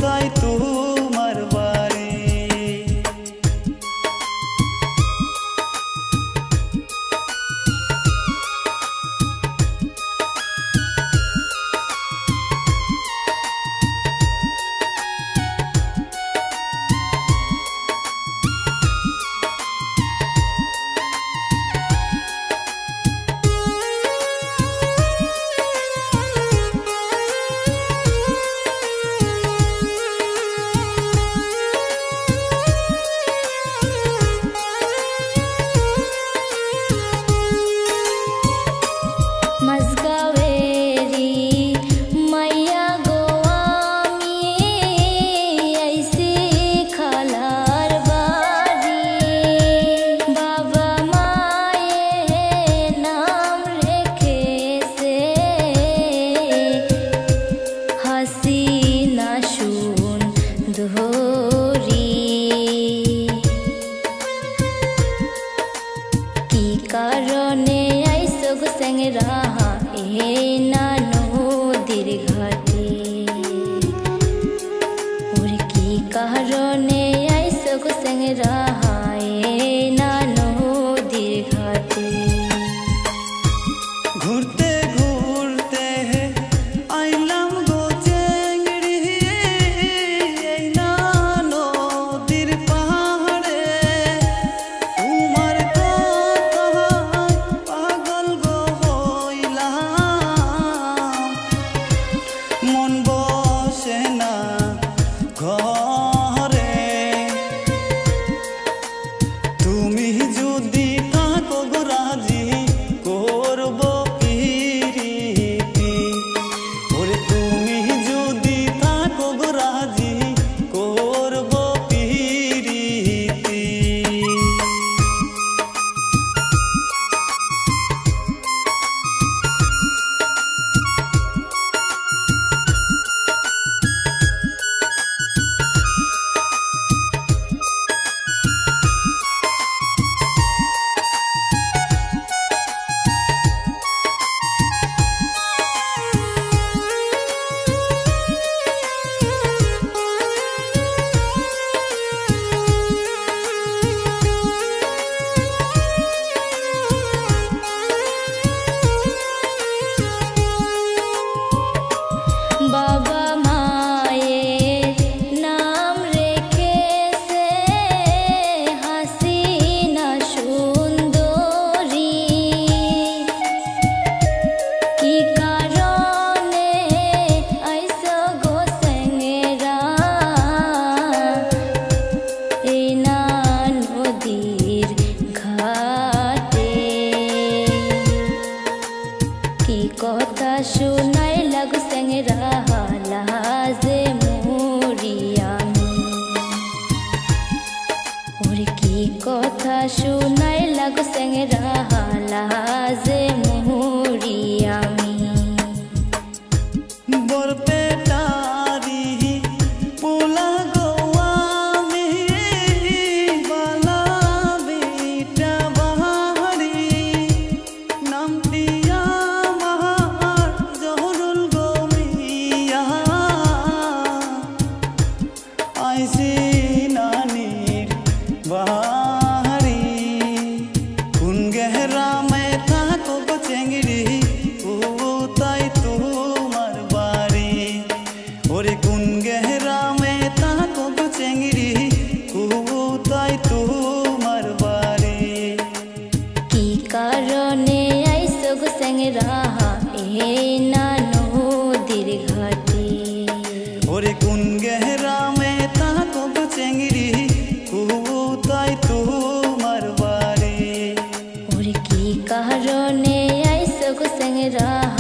তাই তোমার বাড়ি। कारणे ऐसो गुसंग रहा ए नानो दिर घाटे और की कारणे ऐसो गुसंग रहा ए नानो दिर घाटे। घूरते घूरते आइलाम गो चेंगड़ी नानो दिर पहाड़े तुम्हार मन बसे ना घरे तुमी जुदी थाको गो राजी करब पीरिति ओरे तुमी जुदी थाको गो राजी करब पीरिति। बाबा माये नाम रेखे से हसीना सुंदरी की कारणे ऐसो गोसंगरा ए नानो दिर घाटे की कथा सुनाई लगु संग रहा लाजे मोरियामी और की कथा सुनाई लगु संग रहा लाजे मोरियामी। बरपेटारी पोला गोवामी बाला बेटा बहारी नाम दिया आइसी नानीर बारी कुन गहरा में थाको गो चेंगड़ी ताई तुम्हार बारी ओरे कुन गहरा में थाको गो चेंगड़ी ताई तुम्हार बारी की कारणे ऐसो गुसंग रहा ए नानो दिर घाटे ओरे कुन गहरा में थाको गो चेंगड़ी ताई तुम्हार बारी और की कारणे ऐसो गुसंग रहा